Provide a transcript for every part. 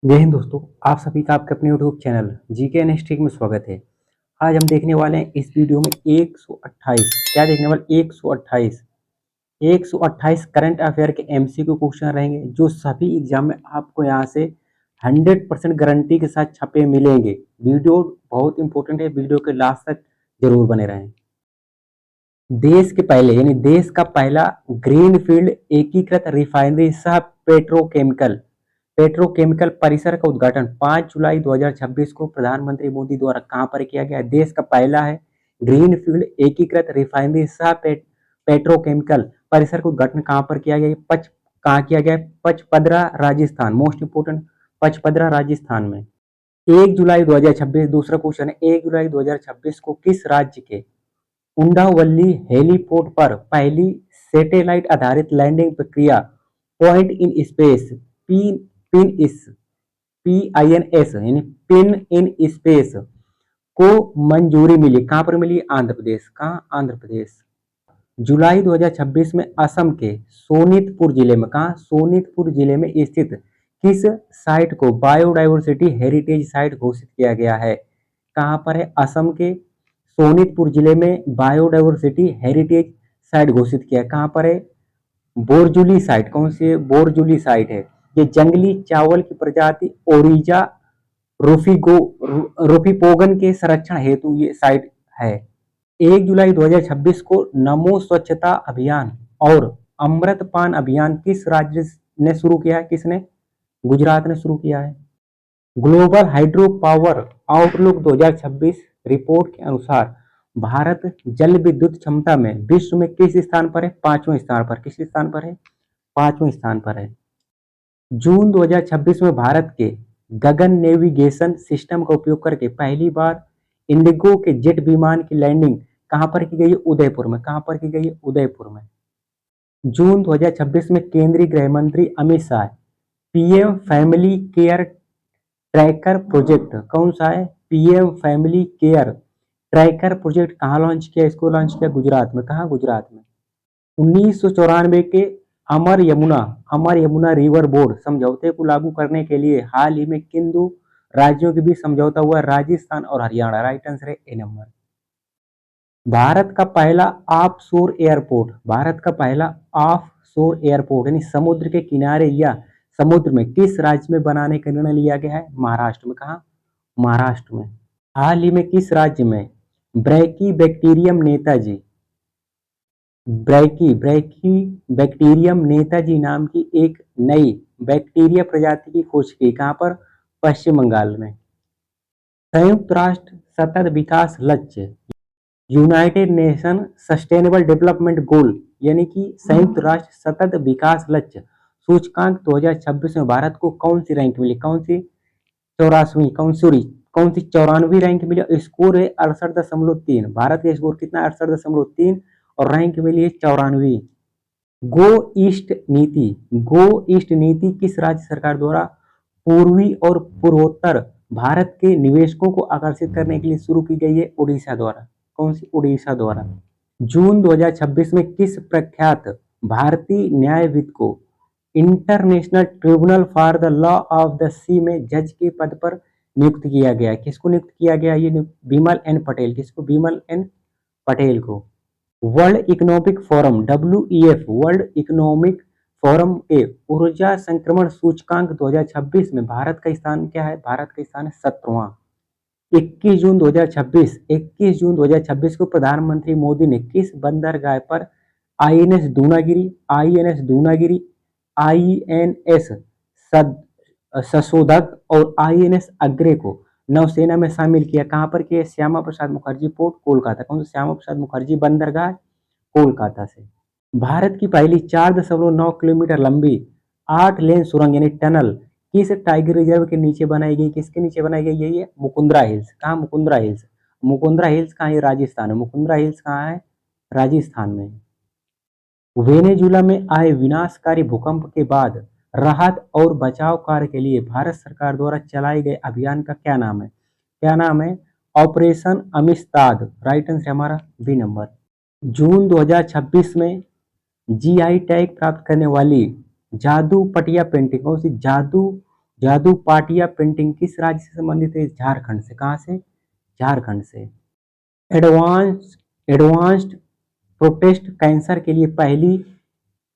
जय हिंद दोस्तों, आप सभी का आपके अपने YouTube channel GK and history में स्वागत है। आज हम देखने वाले हैं इस वीडियो में 128 क्या देखने वाले 128 करंट अफेयर के एमसीक्यू क्वेश्चन रहेंगे जो सभी एग्जाम में आपको यहाँ से 100% गारंटी के साथ छपे मिलेंगे। वीडियो बहुत इंपॉर्टेंट है, वीडियो के लास्ट तक जरूर बने रहें। देश के पहले यानी देश का पहला ग्रीनफील्ड एकीकृत रिफाइनरी सह पेट्रोकेमिकल परिसर का उद्घाटन 5 जुलाई 2026 को प्रधानमंत्री मोदी द्वारा कहां पर किया गया? देश का पहला है ग्रीनफील्ड एकीकृत रिफाइनरी सह पेट्रोकेमिकल परिसर का उद्घाटन कहां पर किया गया? कहाँ किया गया? पचपदरा राजस्थान। मोस्ट इंपोर्टेंट, पचपदरा राजस्थान में। 1 जुलाई 2026 दूसरा क्वेश्चन है, 1 जुलाई 2026 को किस राज्य के उंडावल्ली हेलीपोर्ट पर पहली सैटेलाइट आधारित लैंडिंग प्रक्रिया पॉइंट इन स्पेस PINS यानी पिन इन स्पेस को मंजूरी मिली? कहां पर मिली? आंध्र प्रदेश। कहां? आंध्र प्रदेश। जुलाई 2026 में असम के सोनितपुर जिले में, कहां? सोनितपुर जिले में स्थित किस साइट को बायोडाइवर्सिटी हेरिटेज साइट घोषित किया गया है? कहां पर है? असम के सोनितपुर जिले में बायोडाइवर्सिटी हेरिटेज साइट घोषित किया है। कहां पर है? बोरजुली साइट। कौन सी है? बोरजुली साइट है। ये जंगली चावल की प्रजाति ओरिजा रूफीपोगन के संरक्षण हेतु ये साइट है। 1 जुलाई 2026 को नमो स्वच्छता अभियान और अमृत पान अभियान किस राज्य ने शुरू किया है? किसने? गुजरात ने शुरू किया है। Global hydro power outlook 2026 report के अनुसार भारत जल विद्युत क्षमता में विश्व में किस स्थान पर है? 5वें स्थान पर। किस स्थान पर है? 5वें स्थान पर है। जून 2026 में भारत के गगन नेविगेशन सिस्टम का उपयोग करके पहली बार इंडिगो के जेट विमान की लैंडिंग कहां पर की गई है? उदयपुर में। कहां पर की गई है? उदयपुर में। जून 2026 में केंद्रीय गृह मंत्री Amit Shah PM family care tracker project, कौन सा है? PM family care tracker project कहां लॉन्च किया? इसको लॉन्च किया गुजरात में। कहां? गुजरात में। 1994 के अमर यमुना रिवर बोर्ड समझौते को लागू करने के लिए हाल ही में किन दो राज्यों के बीच समझौता हुआ? राजस्थान और हरियाणा। राइट आंसर है ए नंबर। भारत का पहला ऑफशोर एयरपोर्ट, भारत का पहला ऑफशोर एयरपोर्ट यानी समुद्र के किनारे या समुद्र में किस राज्य में बनाने का निर्णय लिया गया है? महाराष्ट्र में। कहा? महाराष्ट्र में। हाल ही में किस राज्य में ब्रैकी बैक्टीरियम नेताजी नाम की एक नई बैक्टीरिया प्रजाति की खोज की? कहां पर? पश्चिम बंगाल में। संयुक्त राष्ट्र सतत विकास लक्ष्य United nation sustainable development goal यानी कि संयुक्त राष्ट्र सतत विकास लक्ष्य सूचकांक 2026 में भारत को कौन सी रैंक मिली? कौन सी? 84वीं। कौन सी 94वीं रैंक मिली? स्कोर है 68.3। भारत का स्कोर कितना? 68.3 और रैंक मिली है 94वीं। गो ईस्ट नीति किस राज्य सरकार द्वारा पूर्वी और पूर्वोत्तर भारत के निवेशकों को आकर्षित करने के लिए शुरू की गई है? उड़ीसा द्वारा। कौन सी? उड़ीसा द्वारा। जून 2026 में किस प्रख्यात भारतीय न्यायविद को international tribunal for the law of the sea में जज के पद पर नियुक्त किया गया? किसको नियुक्त किया गया? ये बिमल एन पटेल। किसको? बिमल एन पटेल को। World economic forum WEF world economic forum के ऊर्जा संक्रमण सूचकांक 2026 में भारत का स्थान क्या है? भारत का स्थान है 17वां। 21 जून 2026 को प्रधानमंत्री मोदी ने किस बंदरगाह पर INS दूनागिरी, INS सशोधक और INS अग्रे को नौसेना में शामिल किया? कहां पर किया? श्यामा प्रसाद मुखर्जी पोर्ट, कोलकाता। कौन सा? श्यामा प्रसाद मुखर्जी बंदरगाह, कोलकाता से। भारत की पहली 4.9 किलोमीटर लंबी 8 लेन सुरंग यानी टनल किस टाइगर रिजर्व के नीचे बनाई गई? किसके नीचे बनाई गई? यही है मुकुंदरा हिल्स। कहा? मुकुंदरा हिल्स कहाँ है? राजस्थान है। मुकुंदरा हिल्स कहाँ है? राजस्थान में। वेनेजुला में आए विनाशकारी भूकंप के बाद राहत और बचाव कार्य के लिए भारत सरकार द्वारा चलाए गए अभियान का क्या नाम है? क्या नाम है? ऑपरेशन अमिस्ताद। राइट आंसर हमारा बी नंबर। जून 2026 में GI टैग प्राप्त करने वाली जादू पटिया पेंटिंग, कौन सी? जादू जादू पाटिया प्रिंटिंग किस राज्य से संबंधित है? झारखंड से। कहाँ से? झारखंड से। एडवांस्ड प्रोस्टेट कैंसर के लिए पहली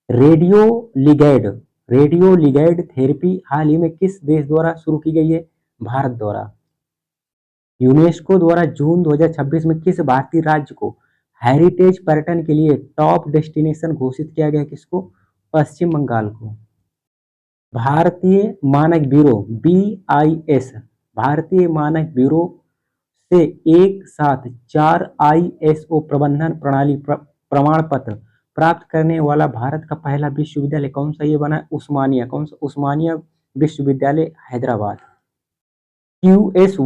रेडियोलिगैड रेडियोलिगैड थेरेपी हाल ही में किस देश द्वारा शुरू की गई है? भारत द्वारा। यूनेस्को द्वारा जून 2026 में किस भारतीय राज्य को हेरिटेज पर्यटन के लिए टॉप डेस्टिनेशन घोषित किया गया? किसको? पश्चिम बंगाल को। भारतीय मानक ब्यूरो BIS भारतीय मानक ब्यूरो से एक साथ 4 ISO प्रबंधन प्रणाली प्रमाण पत्र प्राप्त करने वाला भारत का पहला विश्वविद्यालय कौन सा? ये बना है उस्मानिया। कौन सा? उस्मानिया विश्वविद्यालय Hyderabad. QS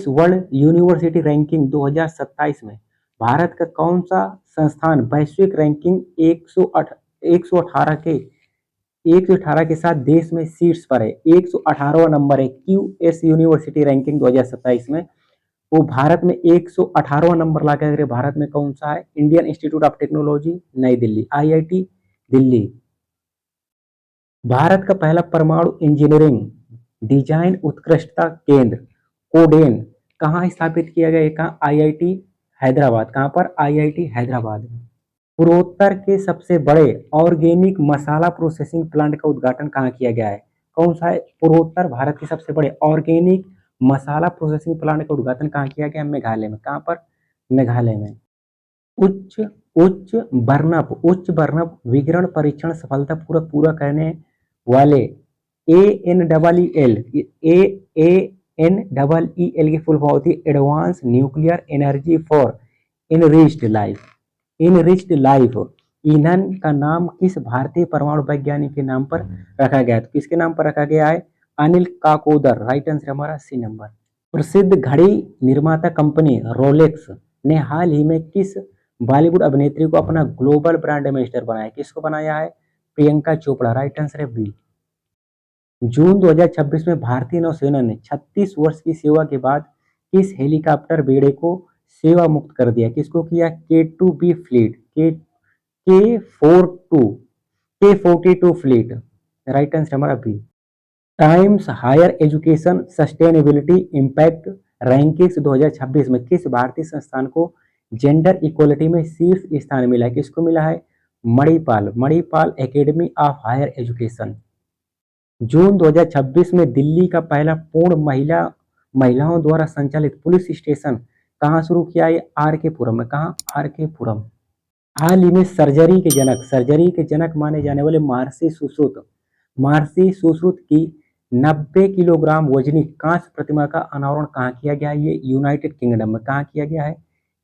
world university ranking 2027 में भारत का कौन सा संस्थान वैश्विक रैंकिंग 118 के साथ देश में शीर्ष पर है? 118वां नंबर है QS यूनिवर्सिटी रैंकिंग 2027 में। वो भारत में 118वां नंबर ला के भारत में कौन सा है? इंडियन इंस्टीट्यूट ऑफ टेक्नोलॉजी नई दिल्ली, IIT दिल्ली। भारत का पहला परमाणु इंजीनियरिंग डिजाइन उत्कृष्टता केंद्र कोडेन कहाँ स्थापित किया गया? कहाँ? IIT हैदराबाद। कहाँ पर? IIT हैदराबाद में। पूर्वोत्तर के सबसे बड़े ऑर्गेनिक मसाला प्रोसेसिंग प्लांट का उद्घाटन कहाँ किया गया है? कौन सा है? पूर्वोत्तर भारत के सबसे बड़े ऑर्गेनिक मसाला प्रोसेसिंग प्लांट का उद्घाटन कहाँ किया गया? मेघालय में। कहाँ पर? मेघालय में। उच्च वर्णप विकिरण परीक्षण सफलतापूर्वक पूरा करने वाले ANEEL की फुल फॉर्म होती है advance nuclear energy for enriched life ईंधन का नाम किस भारतीय परमाणु वैज्ञानिक के नाम पर रखा गया है? तो किसके नाम पर रखा गया है? अनिल काकोदर। राइट आंसर हमारा C नंबर। प्रसिद्ध घड़ी निर्माता कंपनी रोलेक्स ने हाल ही में किस बॉलीवुड अभिनेत्री को अपना ग्लोबल ब्रांड एम्बेसडर बनाया? किसको बनाया है? प्रियंका चोपड़ा। राइट आंसर है B। जून 2026 में भारतीय नौसेना ने 36 वर्ष की सेवा के बाद किस हेलीकॉप्टर बेड़े को सेवा मुक्त कर दिया? किसको किया? K2B fleet, K42 fleet. Right answer हमारा B। Times Higher Education sustainability impact rankings 2026 में किस भारतीय संस्थान को जेंडर इक्वलिटी में शीर्ष स्थान मिला है? किसको मिला है? Manipal academy of higher education. June 2026 में दिल्ली का पहला पूर्ण महिलाओं द्वारा संचालित पुलिस स्टेशन कहाँ शुरू किया है? RK पुरम में। कहाँ? RK पुरम। हाल ही में सर्जरी के जनक माने जाने वाले महर्षि सुश्रुत की 90 किलोग्राम वजनी कांस्य प्रतिमा का अनावरण कहाँ किया गया है? ये यूनाइटेड किंगडम में। कहाँ किया गया है?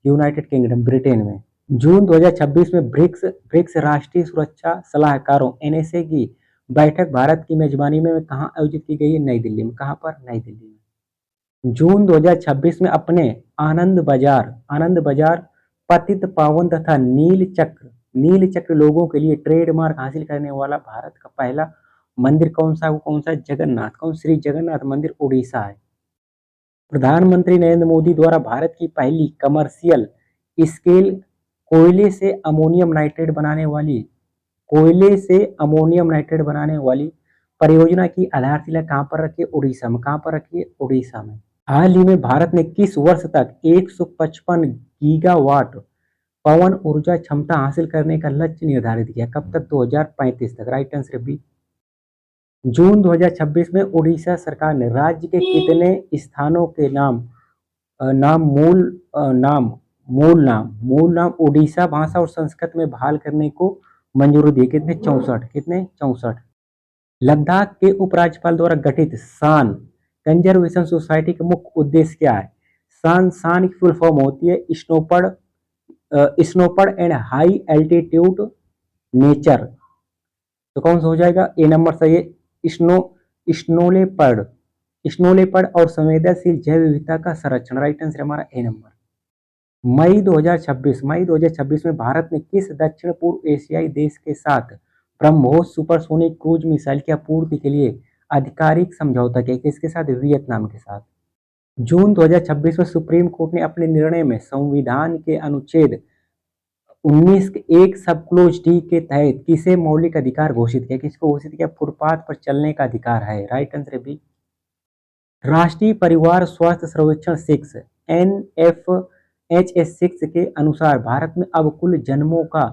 यूनाइटेड किंगडम, ब्रिटेन में। जून 2026 में ब्रिक्स राष्ट्रीय सुरक्षा सलाहकारों NSA की बैठक भारत की मेजबानी में कहाँ आयोजित की गई है? नई दिल्ली में। कहाँ पर? नई दिल्ली में। जून 2026 में अपने आनंद बाजार पतित पावन तथा नील चक्र लोगों के लिए ट्रेडमार्क हासिल करने वाला भारत का पहला मंदिर कौन सा? वो कौन सा? श्री जगन्नाथ मंदिर उड़ीसा है। प्रधानमंत्री नरेंद्र मोदी द्वारा भारत की पहली कमर्शियल स्केल कोयले से अमोनियम नाइट्रेट बनाने वाली परियोजना की आधारशिला कहाँ पर रखी है? उड़ीसा में। कहाँ पर रखी है? उड़ीसा में। हाल ही में भारत ने किस वर्ष तक 155 गीगावाट पवन ऊर्जा क्षमता हासिल करने का लक्ष्य निर्धारित किया? कब तक? 2035 तक। Right answer B. जून 2026 में उड़ीसा सरकार ने राज्य के कितने स्थानों के मूल नाम उड़ीसा भाषा और संस्कृत में बहाल करने को मंजूरी दी? कितने? 64। लद्दाख के उपराज्यपाल द्वारा गठित शान कंजर्वेशन सोसाइटी का मुख्य उद्देश्य क्या है? शान की फुल फॉर्म होती है स्नोपर्ड एंड हाई एल्टीट्यूड नेचर। तो कौन सा हो जाएगा? A नंबर सही है। स्नोलेपर्ड और संवेदनशील जैव विविधता का संरक्षण। राइट आंसर हमारा A नंबर। मई 2026 में भारत ने किस दक्षिण पूर्व एशियाई देश के साथ ब्रह्मोस सुपरसोनिक क्रूज मिसाइल की आपूर्ति के लिए आधिकारिक समझौता किया? किसके साथ? वियतनाम के साथ। जून 2026 में सुप्रीम कोर्ट ने अपने निर्णय में संविधान के अनुच्छेद 19 के एक सब क्लोज डी के तहत किसे मौलिक अधिकार घोषित किया? किसको घोषित किया? फुटपाथ पर चलने का अधिकार है। Right answer B. राष्ट्रीय परिवार स्वास्थ्य सर्वेक्षण 6 NFHS6 के अनुसार भारत में अब कुल जन्मों का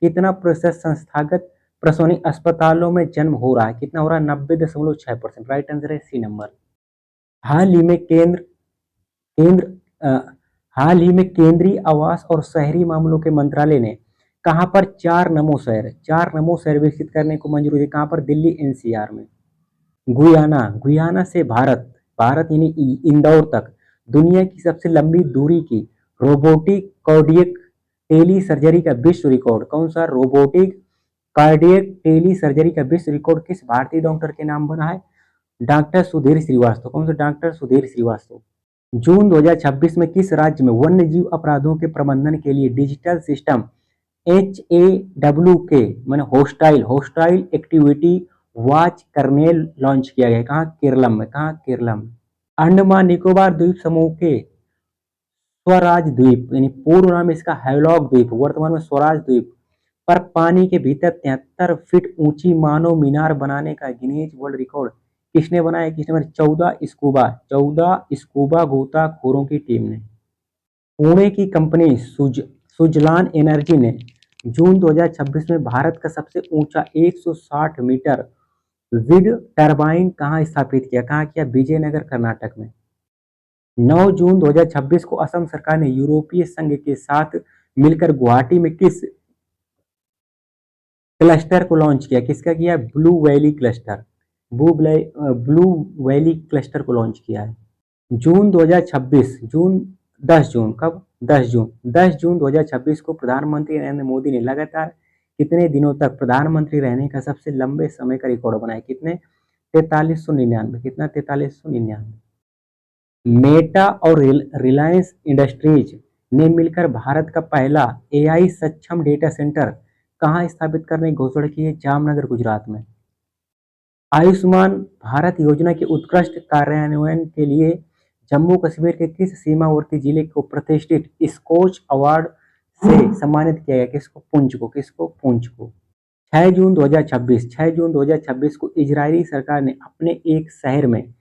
कितना प्रतिशत संस्थागत प्रसूति अस्पतालों में जन्म हो रहा है? कितना हो रहा है? 90.6%। राइट आंसर है सी नंबर। हाल ही में केंद्र हाल ही में केंद्रीय आवास और शहरी मामलों के मंत्रालय ने कहां पर 4 नमो शहर विकसित करने को मंजूरी दी? कहां पर? दिल्ली NCR में। गुयाना से भारत यानी इंदौर तक दुनिया की सबसे लंबी दूरी की रोबोटिक कार्डियक टेली सर्जरी का विश्व रिकॉर्ड कौन सा? रोबोटिक कार्डियक टेली सर्जरी का विश्व रिकॉर्ड किस भारतीय डॉक्टर के नाम बना है? डॉक्टर सुधीर श्रीवास्तव। कौन सा? डॉक्टर सुधीर श्रीवास्तव। जून 2026 में किस राज्य में वन्यजीव अपराधों के प्रबंधन के लिए डिजिटल सिस्टम HAWK माने hostile activity watch kernel launch किया गया? कहाँ? केरलम में। कहाँ? केरलम। अंडमान निकोबार द्वीप समूह के स्वराज द्वीप यानी पूर्व नाम इसका हैवलॉक द्वीप, वर्तमान में स्वराज द्वीप पर पानी के भीतर 73 फीट ऊंची मानव मीनार बनाने का गिनीज वर्ल्ड रिकॉर्ड किसने बनाया? 14 स्कूबा गोताखोरों की टीम ने। पुणे की कंपनी सुजलान एनर्जी ने जून 2026 में भारत का सबसे ऊंचा 160 मीटर विंड टरबाइन कहां स्थापित किया? कहां किया? विजयनगर कर्नाटक में। 9 जून 2026 को असम सरकार ने यूरोपीय संघ के साथ मिलकर गुवाहाटी में किस क्लस्टर को लॉन्च किया? किसका किया? ब्लू वैली क्लस्टर को लॉन्च किया है। जून 2026 10 जून कब? 10 जून 2026 को प्रधानमंत्री नरेंद्र मोदी ने लगातार कितने दिनों तक प्रधानमंत्री रहने का सबसे लंबे समय का रिकॉर्ड बनाया? कितने? 4399। कितना? 4399। मेटा और रिलायंस इंडस्ट्रीज ने मिलकर भारत का पहला AI सक्षम डेटा सेंटर कहां स्थापित करने की घोषणा की है? जामनगर गुजरात में। आयुष्मान भारत योजना के उत्कृष्ट कार्यान्वयन के लिए जम्मू कश्मीर के किस सीमावर्ती जिले को प्रतिष्ठित स्कोच अवार्ड से सम्मानित किया गया? किसको? पुंछ को। किसको? पुंछ को। 6 जून 2026 को इजरायली सरकार ने अपने एक शहर में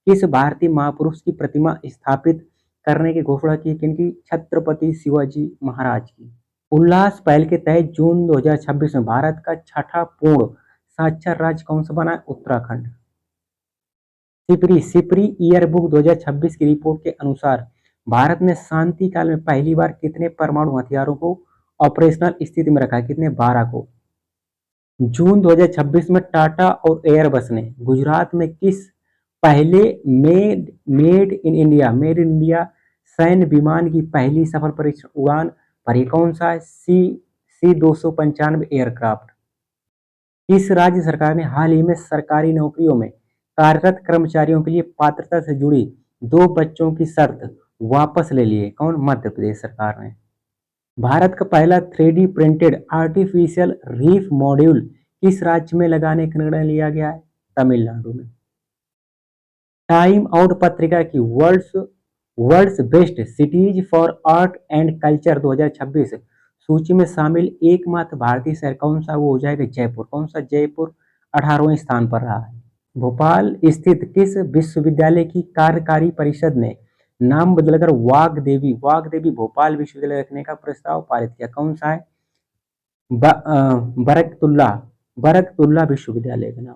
किस भारतीय महापुरुष की प्रतिमा स्थापित करने की घोषणा की? किनकी? छत्रपति शिवाजी महाराज की। उल्लास पहल के तहत जून 2026 में भारत का छठा पूर्ण साक्षर राज्य कौन सा बना है? उत्तराखंड। सिपरी ईयरबुक 2026 की रिपोर्ट के अनुसार भारत ने शांति काल में पहली बार कितने परमाणु हथियारों को ऑपरेशनल स्थिति में रखा? कितने? 12 को। जून 2026 में टाटा और एयरबस ने गुजरात में किस पहले मेड इन इंडिया सैन्य विमान की पहली सफल परीक्षण उड़ान भरी? कौन सा है? C295 aircraft. किस राज्य सरकार ने हाल ही में सरकारी नौकरियों में कार्यरत कर्मचारियों के लिए पात्रता से जुड़ी 2 बच्चों की शर्त वापस ले ली है? कौन? मध्य प्रदेश सरकार ने। भारत का पहला 3D printed artificial reef module किस राज्य में लगाने का निर्णय लिया गया है? तमिलनाडु में। टाइम आउट पत्रिका की world's best cities for art and culture 2026 सूची में शामिल एकमात्र भारतीय शहर कौन सा? वो हो जाएगा जयपुर। कौन सा? जयपुर 18वें स्थान पर रहा है। भोपाल स्थित किस विश्वविद्यालय की कार्यकारी परिषद ने नाम बदलकर वाग्देवी भोपाल विश्वविद्यालय रखने का प्रस्ताव पारित किया? कौन सा है? बरकतुल्ला विश्वविद्यालय का नाम।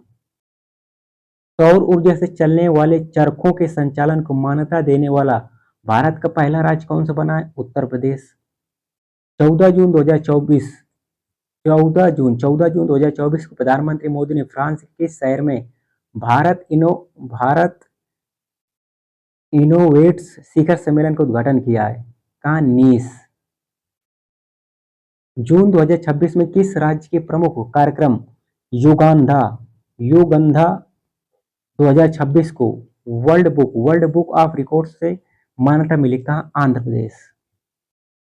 सौर ऊर्जा से चलने वाले चरखों के संचालन को मान्यता देने वाला भारत का पहला राज्य कौन सा बना है? उत्तर प्रदेश। 14 जून 2024 को प्रधानमंत्री मोदी ने फ्रांस के किस शहर में भारत इनोवेट्स शिखर सम्मेलन का उद्घाटन किया है? कहाँ? नीस। जून 2026 में किस राज्य के प्रमुख कार्यक्रम युगांधा 2026 को वर्ल्ड बुक ऑफ रिकॉर्ड से मान्यता मिली? कहाँ? आंध्र प्रदेश।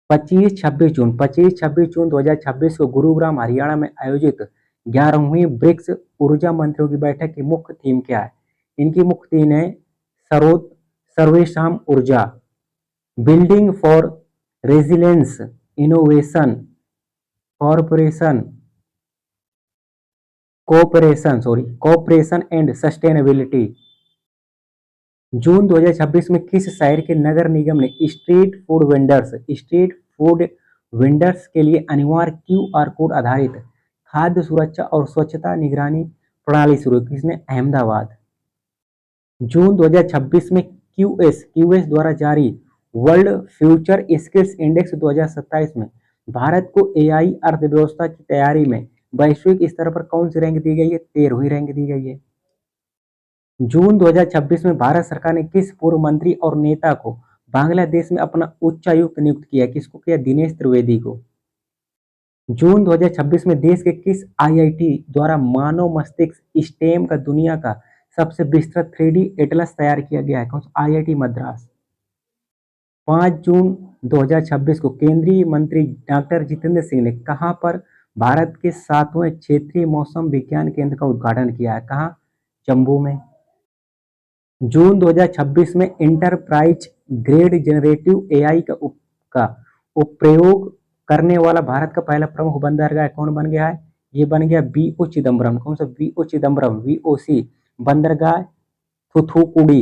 25-26 जून 2026 को गुरुग्राम हरियाणा में आयोजित 11वीं ब्रिक्स ऊर्जा मंत्रियों की बैठक की मुख्य थीम क्या है? इनकी मुख्य थीम है सर्वेशाम ऊर्जा, building for resilience, innovation corporation cooperation and sustainability. June 2026 में किस शहर के नगर निगम ने स्ट्रीट फूड वेंडर्स के लिए अनिवार्य क्यूआर कोड आधारित खाद्य सुरक्षा और स्वच्छता निगरानी प्रणाली शुरू की? किसने? अहमदाबाद। जून 2026 में क्यूएस द्वारा जारी वर्ल्ड फ्यूचर स्किल्स इंडेक्स 2027 में भारत को एआई अर्थव्यवस्था की तैयारी में वैश्विक स्तर पर कौन सी रैंक दी गई है? 13वीं रैंक दी गई है। जून 2026 में भारत सरकार ने किस पूर्व मंत्री और नेता को बांग्लादेश में अपना उच्चायुक्त नियुक्त किया? किसको किया? दिनेश त्रिवेदी को। जून 2026 में देश के किस आईआईटी द्वारा मानव मस्तिष्क स्टेम का दुनिया का सबसे विस्तृत 3D एटलस तैयार किया गया है? कौन सा? आईआईटी मद्रास। 5 जून 2026 को केंद्रीय मंत्री डॉक्टर जितेंद्र सिंह ने कहां पर भारत के 7वें क्षेत्रीय मौसम विज्ञान केंद्र का उद्घाटन किया है? कहां? जम्मू में। जून 2026 में इंटरप्राइज ग्रेड जनरेटिव एआई का उपप्रयोग करने वाला भारत का पहला प्रमुख बंदरगाह कौन बन गया है? ये बन गया वीओ चिदम्बरम। कौन सा? वीओ चिदम्बरम, वीओसी बंदरगाह थूथुकुडी।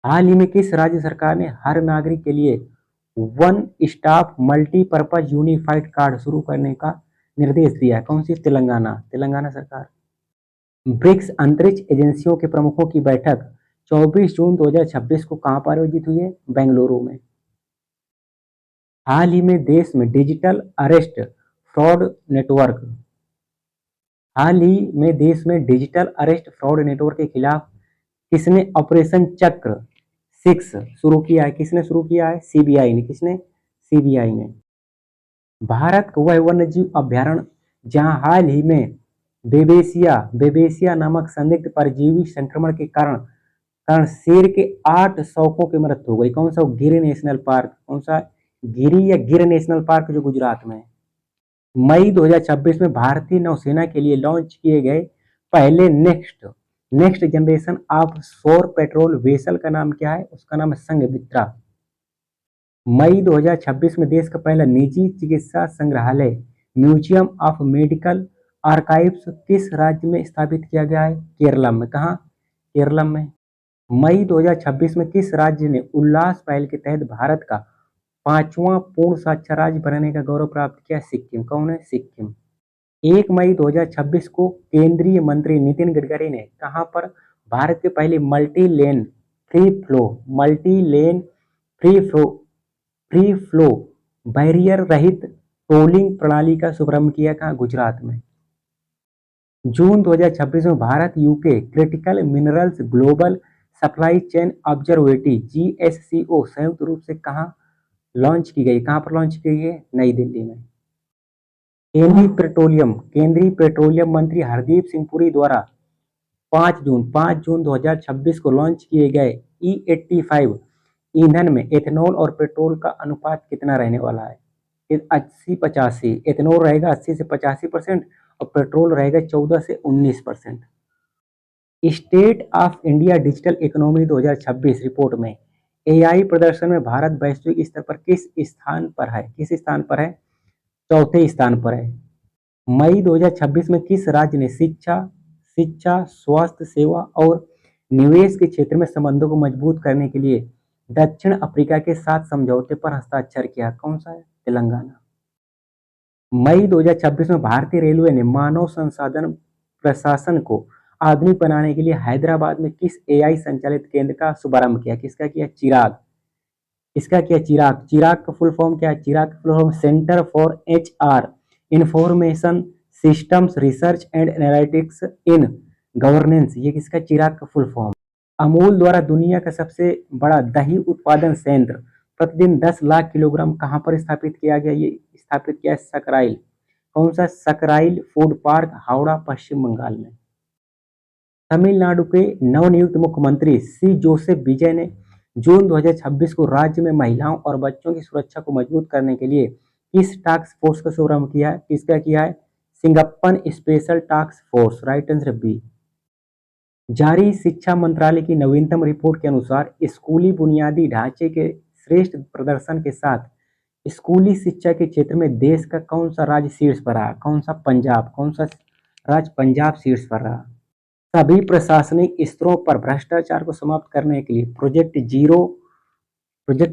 हाल ही में किस राज्य सरकार ने हर नागरिक के लिए one stop multipurpose unified card शुरू करने का निर्देश दिया है? कौन सी? तेलंगाना सरकार। ब्रिक्स अंतरिक्ष एजेंसियों के प्रमुखों की बैठक 24 जून 2026 को कहां पर आयोजित हुई है? बेंगलुरु में। हाल ही में देश में डिजिटल अरेस्ट फ्रॉड नेटवर्क के खिलाफ किसने ऑपरेशन चक्र 6 शुरू किया है? किसने शुरू किया है? सीबीआई ने। किसने? सीबीआई ने। भारत का वह वन्यजीव अभ्यारण्य जहां हाल ही में बेबेसिया नामक संदिग्ध परजीवी संक्रमण के कारण शेर के 8 शौकों की मृत्यु हो गई। कौन सा? गिर नेशनल पार्क। कौन सा? गिर नेशनल पार्क जो गुजरात में है। मई 2026 में भारतीय नौसेना के लिए लॉन्च किए गए पहले नेक्स्ट जनरेशन ऑफ सौर पेट्रोल वेसल का नाम क्या है? उसका नाम है संघमित्रा। मई 2026 में देश का पहला निजी चिकित्सा संग्रहालय म्यूजियम ऑफ मेडिकल आर्काइव्स किस राज्य में स्थापित किया गया है? केरला में। कहाँ? केरला में। मई 2026 में किस राज्य ने उल्लास पहल के तहत भारत का 5वां पूर्ण साक्षर राज्य बनने का गौरव प्राप्त किया? सिक्किम। कौन है? सिक्किम। 1 मई 2026 को केंद्रीय मंत्री नितिन गडकरी ने कहां पर भारत के पहले फ्री फ्लो बैरियर रहित टोलिंग प्रणाली का शुभारंभ किया? कहां? गुजरात में। जून 2026 में Bharat UK critical minerals global supply chain observatory GSCO संयुक्त रूप से कहां लॉन्च की गई? कहां पर लॉन्च की गई है? नई दिल्ली में। केंद्रीय पेट्रोलियम मंत्री हरदीप सिंह पुरी द्वारा 5 जून 2026 को लॉन्च किए गए E85 ईंधन में एथेनॉल और पेट्रोल का अनुपात कितना रहने वाला है? 80-85। एथेनॉल रहेगा 80 से 85% और पेट्रोल रहेगा 14 से 19%। State of India digital economy 2026 report में एआई प्रदर्शन में भारत वैश्विक स्तर पर किस स्थान पर है? किस स्थान पर है? चौथे स्थान पर है। मई 2026 में किस राज्य ने शिक्षा, स्वास्थ्य सेवा और निवेश के क्षेत्र में संबंधों को मजबूत करने के लिए दक्षिण अफ्रीका के साथ समझौते पर हस्ताक्षर किया? कौन सा है? तेलंगाना। मई 2026 में भारतीय रेलवे ने मानव संसाधन प्रशासन को आधुनिक बनाने के लिए हैदराबाद में किस एआई संचालित केंद्र का शुभारंभ किया? किसका किया? चिराग। इसका क्या? चिराग का फुल फॉर्म क्या है? चिराग का full form centre for HR information systems research and analytics in governance. ये किसका? चिराग का फुल फॉर्म। अमूल द्वारा दुनिया का सबसे बड़ा दही उत्पादन संयंत्र प्रतिदिन 10 लाख किलोग्राम कहां पर स्थापित किया गया? ये स्थापित किया सकराइल। कौन सा? सकराइल फूड पार्क, हावड़ा, पश्चिम बंगाल में। तमिलनाडु के नवनियुक्त मुख्यमंत्री सी जोसेफ विजय ने जून 2026 को राज्य में महिलाओं और बच्चों की सुरक्षा को मजबूत करने के लिए किस टास्क फोर्स का शुभारंभ किया है? किसका किया है? Singappan special task force. Right answer B. जारी शिक्षा मंत्रालय की नवीनतम रिपोर्ट के अनुसार स्कूली बुनियादी ढांचे के श्रेष्ठ प्रदर्शन के साथ स्कूली शिक्षा के क्षेत्र में देश का कौन सा राज्य शीर्ष पर रहा? कौन सा? पंजाब। कौन सा राज्य? पंजाब शीर्ष पर रहा। सभी प्रशासनिक स्तरों पर भ्रष्टाचार को समाप्त करने के लिए प्रोजेक्ट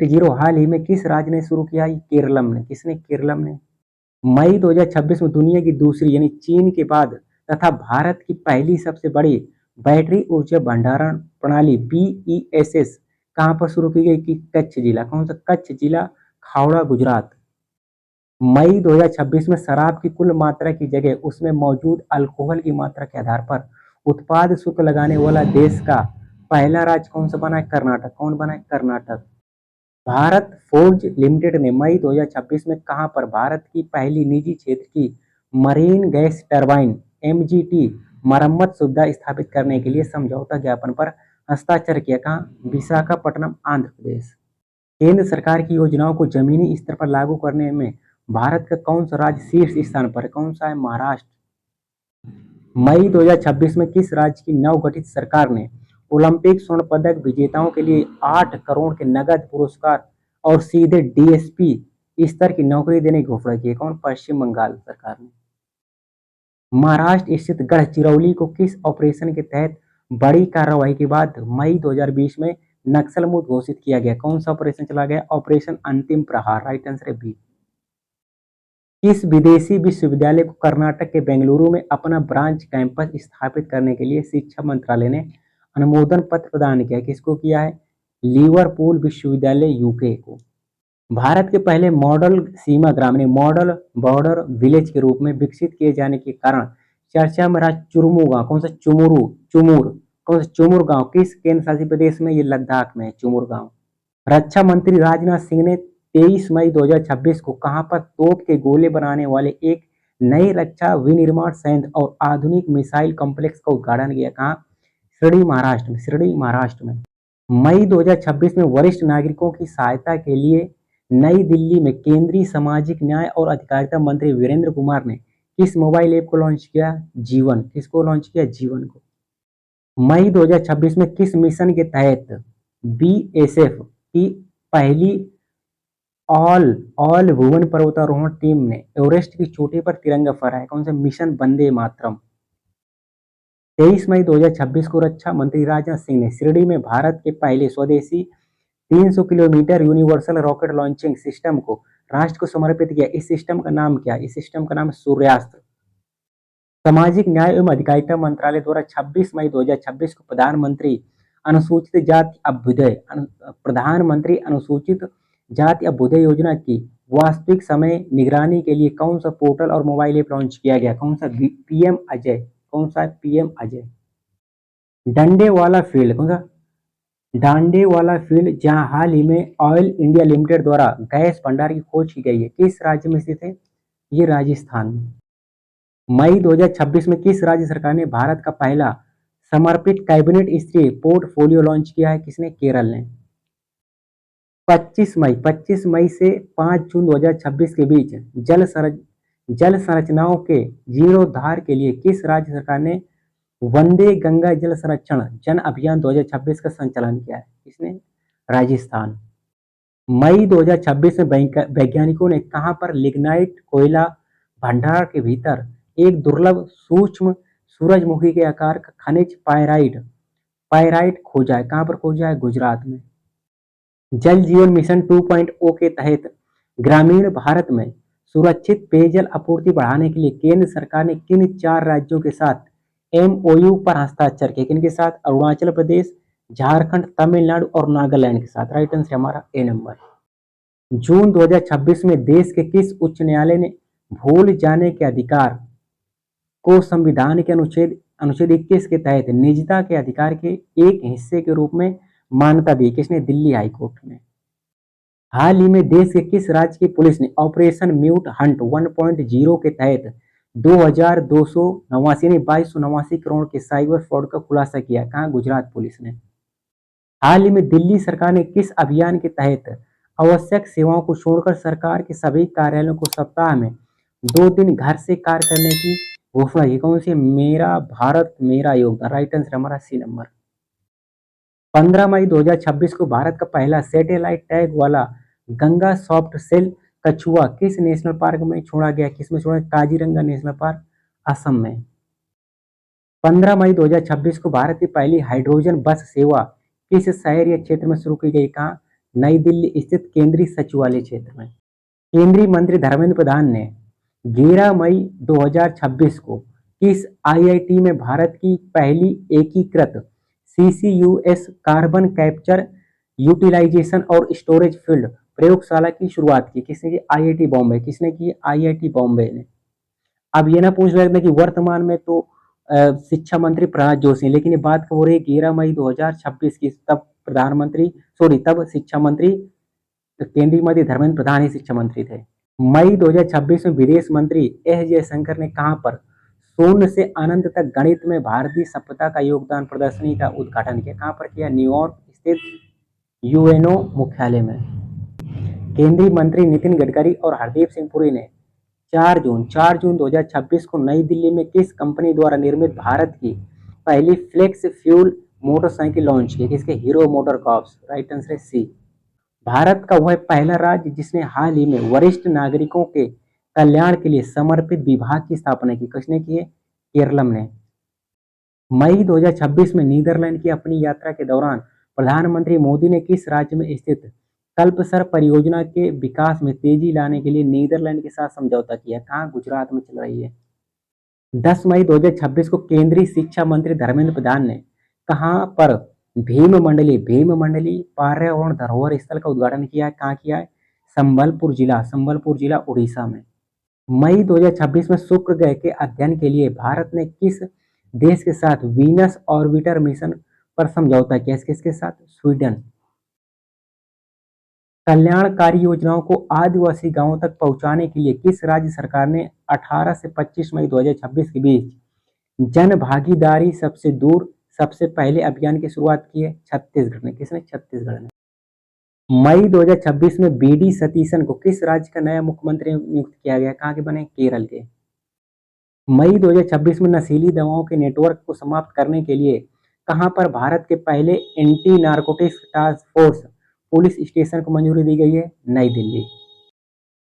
जीरो हाल ही में किस राज्य ने शुरू किया? केरलम ने। किसने? केरलम ने। मई 2026 में दुनिया की दूसरी यानी चीन के बाद तथा भारत की पहली सबसे बड़ी बैटरी ऊर्जा भंडारण प्रणाली BESS कहां पर शुरू की गई? कि कच्छ जिला। कौन सा? कच्छ जिला, खावड़ा, गुजरात। मई 2026 में शराब की कुल मात्रा की जगह उसमें मौजूद अल्कोहल की मात्रा के आधार पर उत्पाद शुल्क लगाने वाला देश का पहला राज्य कौन सा बना है? कर्नाटक। कौन बना है? कर्नाटक। भारत फोर्ज लिमिटेड ने मई 2026 में कहां पर भारत की पहली निजी क्षेत्र की मरीन गैस टरबाइन MGT मरम्मत सुविधा स्थापित करने के लिए समझौता ज्ञापन पर हस्ताक्षर किया? कहां? विशाखापट्टनम, आंध्र प्रदेश। केंद्र सरकार की योजनाओं को जमीनी स्तर पर लागू करने में भारत का कौन सा राज्य शीर्ष स्थान पर है? कौन सा है? महाराष्ट्र। मई 2026 में किस राज्य की नवगठित सरकार ने ओलंपिक स्वर्ण पदक विजेताओं के लिए 8 करोड़ के नगद पुरस्कार और सीधे DSP स्तर की नौकरी देने की घोषणा की है? कौन? पश्चिम बंगाल सरकार ने। महाराष्ट्र स्थित गढ़चिरौली को किस ऑपरेशन के तहत बड़ी कार्रवाई के बाद मई 2020 में नक्सल मुक्त घोषित किया गया? कौन सा ऑपरेशन चला गया? ऑपरेशन अंतिम प्रहार। राइट आंसर है बी। किस विदेशी विश्वविद्यालय को कर्नाटक के बेंगलुरु में अपना ब्रांच कैंपस स्थापित करने के लिए शिक्षा मंत्रालय ने अनुमोदन पत्र प्रदान किया? किसको किया है? लिवरपूल विश्वविद्यालय UK को। भारत के पहले मॉडल सीमा ग्राम मॉडल बॉर्डर विलेज के रूप में विकसित किए जाने के कारण चर्चा में रहा चुरमू गांव। कौन सा? चुमूर। कौन सा? चुमुर गांव किस केंद्र शासित प्रदेश में? ये लद्दाख में है चुमुर गांव। रक्षा मंत्री राजनाथ सिंह ने 23 मई 2026 को कहां पर तोप के गोले बनाने वाले एक नई रक्षा विनिर्माण संयंत्र और आधुनिक मिसाइल कॉम्प्लेक्स का उद्घाटन किया? कहां? शिरडी, महाराष्ट्र में। शिरडी, महाराष्ट्र में। मई 2026 में वरिष्ठ नागरिकों की सहायता के लिए नई दिल्ली में केंद्रीय सामाजिक न्याय और अधिकारिता मंत्री वीरेंद्र कुमार ने किस मोबाइल ऐप को लॉन्च किया? जीवन। किसको लॉन्च किया? जीवन को। मई 2026 में किस मिशन के तहत BSF की पहली ऑल वुमेन पर्वतारोहण टीम ने एवरेस्ट की चोटी पर तिरंगा फहराया? कौन सा? मिशन वंदे मातरम। 23 मई 2026 को रक्षा मंत्री राजनाथ सिंह ने शिरडी में भारत के पहले स्वदेशी 300 kilometre universal rocket launching system को राष्ट्र को समर्पित किया। इस सिस्टम का नाम क्या? इस सिस्टम का नाम सूर्यास्त्र। सामाजिक न्याय एवं अधिकारिता मंत्रालय द्वारा 26 मई 2026 को प्रधानमंत्री अनुसूचित जाति अभ्युदय योजना की वास्तविक समय निगरानी के लिए कौन सा पोर्टल और मोबाइल ऐप लॉन्च किया गया? कौन सा? PM अजय। कौन सा? PM अजय। डांडे वाला फील्ड जहां हाल ही में ऑयल इंडिया लिमिटेड द्वारा गैस भंडार की खोज की गई है, किस राज्य में स्थित है? ये राजस्थान में। मई 2026 में किस राज्य सरकार ने भारत का पहला समर्पित कैबिनेट स्तरीय पोर्टफोलियो लॉन्च किया है? किसने? केरल ने। 25 मई से 5 जून 2026 के बीच जल संरचनाओं के जीर्णोद्धार के लिए किस राज्य सरकार ने वंदे गंगा जल संरक्षण जन अभियान 2026 का संचालन किया है? किसने? राजस्थान। मई 2026 में वैज्ञानिकों ने कहां पर लिग्नाइट कोयला भंडार के भीतर एक दुर्लभ सूक्ष्म सूरजमुखी के आकार का खनिज पायराइट खोजा है? कहां पर खोजा है? गुजरात में। जल जीवन मिशन 2.0 के तहत ग्रामीण भारत में सुरक्षित पेयजल आपूर्ति बढ़ाने के लिए केंद्र सरकार ने किन 4 राज्यों के साथ MOU पर हस्ताक्षर किए? किनके साथ? अरुणाचल प्रदेश, झारखंड, तमिलनाडु और नागालैंड के साथ। राइट आंसर हमारा A नंबर। जून 2026 में देश के किस उच्च न्यायालय ने भूल जाने के अधिकार को संविधान के अनुच्छेद 21 के तहत निजता के अधिकार के एक हिस्से के रूप में मान्यता दी? किसने? दिल्ली हाई कोर्ट ने। हाल ही में देश के किस राज्य की पुलिस ने ऑपरेशन म्यूट हंट 1.0 के तहत 2289 करोड़ के साइबर फ्रॉड का खुलासा किया? कहां? गुजरात पुलिस ने। हाल ही में दिल्ली सरकार ने किस अभियान के तहत आवश्यक सेवाओं को छोड़कर सरकार के सभी कार्यालयों को सप्ताह में 2 दिन घर से कार्य करने की घोषणा की? कौन सी? मेरा भारत मेरा योगदान। राइट आंसर हमारा C नंबर। 15 मई 2026 को भारत का पहला सैटेलाइट टैग वाला गंगा सॉफ्ट सेल कछुआ किस नेशनल पार्क में छोड़ा गया, किसमें छोड़ा, काजीरंगा नेशनल पार्क, असम में। 15 मई 2026 को भारत की पहली हाइड्रोजन बस सेवा किस शहर या क्षेत्र में शुरू की गई, कहाँ, नई दिल्ली स्थित केंद्रीय सचिवालय क्षेत्र में। केंद्रीय मंत्री धर्मेंद्र प्रधान ने 11 मई 2026 को किस आईआईटी में भारत की पहली एकीकृत सीसीयूएस कार्बन कैप्चर यूटिलाइजेशन और स्टोरेज फील्ड प्रयोगशाला की शुरुआत की, किसने की, आईआईटी बॉम्बे। किसने की, आईआईटी बॉम्बे ने। अब ये ना पूछ रहे कि वर्तमान में तो शिक्षा मंत्री प्रहलाद जोशी, लेकिन ये बात हो रही है 11 मई 2026 की, तब शिक्षा मंत्री केंद्रीय मंत्री धर्मेंद्र प्रधान ही शिक्षा मंत्री थे। मई 2026 में विदेश मंत्री एस जयशंकर ने कहां पर शून्य से अनंत तक गणित में भारतीय सभ्यता का योगदान प्रदर्शनी का उद्घाटन किया, कहां पर किया, न्यूयॉर्क स्थित यूएनओ मुख्यालय में। केंद्रीय मंत्री नितिन गडकरी और हरदीप सिंह पुरी ने 4 जून 2026 को नई दिल्ली में किस कंपनी द्वारा निर्मित भारत की पहली फ्लेक्स फ्यूल मोटरसाइकिल लॉन्च की, किसके, hero motor corps. Right answer है सी। भारत का वह पहला राज्य जिसने हाल ही में वरिष्ठ नागरिकों के कल्याण के लिए समर्पित विभाग की स्थापना की, किसने की है, केरलम ने। मई 2026 में नीदरलैंड की अपनी यात्रा के दौरान प्रधानमंत्री मोदी ने किस राज्य में स्थित कल्पसर परियोजना के विकास में तेजी लाने के लिए नीदरलैंड के साथ समझौता किया, कहाँ, गुजरात में चल रही है। 10 मई 2026 को केंद्रीय शिक्षा मंत्री धर्मेंद्र प्रधान ने कहां पर भीम मंडली पर्यावरण धरोहर स्थल का उद्घाटन किया है, कहाँ किया है, संबलपुर जिला उड़ीसा में। मई 2026 में शुक्र ग्रह के अध्ययन के लिए भारत ने किस देश के साथ वीनस ऑर्बिटर मिशन पर समझौता किया, किसके साथ, स्वीडन। कल्याणकारी योजनाओं को आदिवासी गांवों तक पहुंचाने के लिए किस राज्य सरकार ने 18 से 25 मई 2026 के बीच जन भागीदारी सबसे दूर सबसे पहले अभियान की शुरुआत की है, छत्तीसगढ़ ने। किसने, छत्तीसगढ़ ने। मई 2026 में बीडी सतीशन को किस राज्य का नया मुख्यमंत्री नियुक्त किया गया, कहाँ के बने, केरल के। मई 2026 में नशीली दवाओं के नेटवर्क को समाप्त करने के लिए कहां पर भारत के पहले anti narcotics task force police station को मंजूरी दी गई है, नई दिल्ली।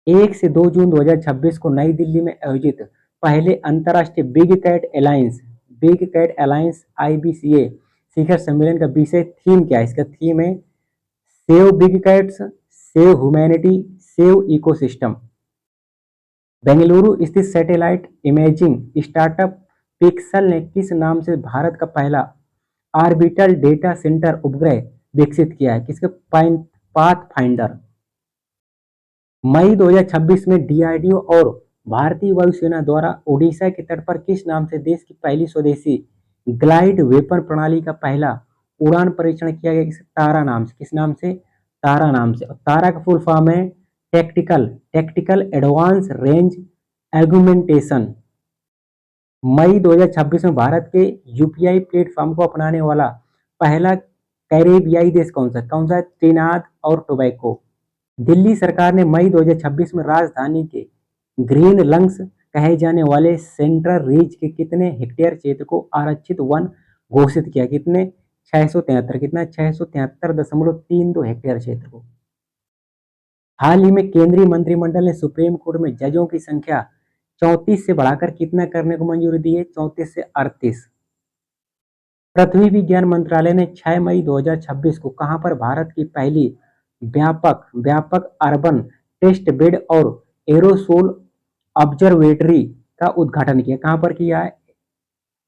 1 से 2 जून 2026 को नई दिल्ली में आयोजित पहले अंतर्राष्ट्रीय बिग कैट अलायंस IBCA शिखर सम्मेलन का विषय थीम क्या है, इसका थीम है save big cats, save humanity, save ecosystem. Bengaluru स्थित सैटेलाइट इमेजिंग स्टार्टअप पिक्सल ने किस नाम से भारत का पहला ऑर्बिटल डेटा सेंटर उपग्रह विकसित किया है, किसके, पाथफाइंडर। मई 2026 में DRDO और भारतीय वायुसेना द्वारा ओडिशा के तट पर किस नाम से देश की पहली स्वदेशी ग्लाइड वेपन प्रणाली का पहला उड़ान परीक्षण किया गया, तारा नाम से, किस नाम से, तारा नाम से। और तारा का फुल फॉर्म है टैक्टिकल एडवांस रेंज एगुमेंटेशन। मई 2026 में भारत के UPI प्लेटफॉर्म को अपनाने वाला पहला कैरेबियाई देश कौन सा, त्रिनाद और टोबैको। दिल्ली सरकार ने मई 2026 में राजधानी के ग्रीन लंग्स कहे जाने वाले सेंट्रल रीज के कितने हेक्टेयर क्षेत्र को आरक्षित वन घोषित किया, कितने, 673, कितना, 673.32 हेक्टेयर क्षेत्र को। हाल ही में केंद्रीय मंत्रिमंडल ने सुप्रीम कोर्ट में जजों की संख्या 34 से बढ़ाकर कितना करने को मंजूरी दी है, 34 से 38। पृथ्वी विज्ञान मंत्रालय ने 6 मई 2026 को कहां पर भारत की पहली व्यापक अर्बन टेस्ट बेड और एरोसोल ऑब्जर्वेटरी का उद्घाटन किया, कहां पर किया है,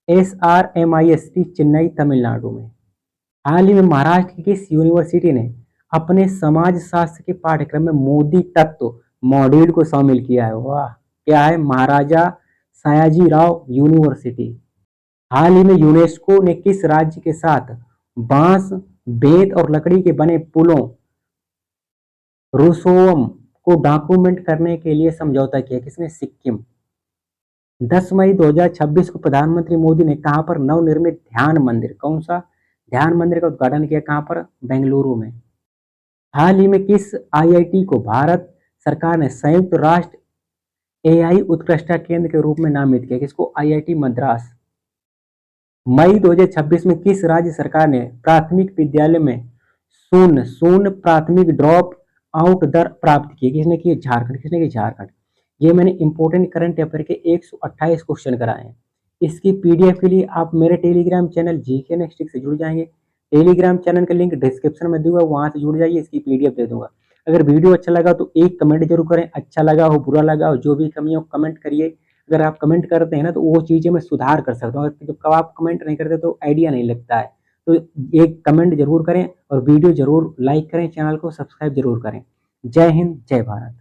SRMIST चेन्नई तमिलनाडु में। हाल ही में महाराष्ट्र की किस यूनिवर्सिटी ने अपने समाजशास्त्र के पाठ्यक्रम में मोदी तत्व मॉड्यूल को शामिल किया है, वाह, क्या है, महाराजा सयाजीराव यूनिवर्सिटी। हाल ही में यूनेस्को ने किस राज्य के साथ बांस, बेंत और लकड़ी के बने पुलों रूसोवम को डॉक्यूमेंट करने के लिए समझौता किया, किसने, सिक्किम। 10 मई 2026 को प्रधानमंत्री मोदी ने कहां पर नवनिर्मित ध्यान मंदिर, कौन सा, ध्यान मंदिर का उद्घाटन किया, कहां पर, बेंगलुरु में। हाल ही में किस IIT को भारत सरकार ने संयुक्त राष्ट्र AI उत्कृष्टता केंद्र के रूप में नामित किया, किसको, IIT मद्रास। मई 2026 में किस राज्य सरकार ने प्राथमिक विद्यालय में शून्य प्राथमिक ड्रॉप आउट दर प्राप्त किए। किसने किए? झारखंड। किसने किए? झारखंड। ये मैंने इंपॉर्टेंट करंट अफेयर के 128 क्वेश्चन कराए हैं। इसकी पीडीएफ के लिए आप मेरे टेलीग्राम चैनल जीके नेक्स्ट से जुड़ जाएंगे। टेलीग्राम चैनल का लिंक डिस्क्रिप्शन में दूंगा, वहां से जुड़ जाइए, इसकी पीडीएफ दे दूंगा। अगर वीडियो अच्छा लगा तो एक कमेंट जरूर करें, अच्छा लगा हो बुरा लगा हो जो भी कमी हो कमेंट करिए। अगर आप कमेंट करते हैं ना तो वो चीजें मैं सुधार कर सकता हूँ, जब कब आप कमेंट नहीं करते तो आइडिया नहीं लगता है। तो एक कमेंट जरूर करें और वीडियो जरूर लाइक करें, चैनल को सब्सक्राइब जरूर करें। जय हिंद, जय भारत।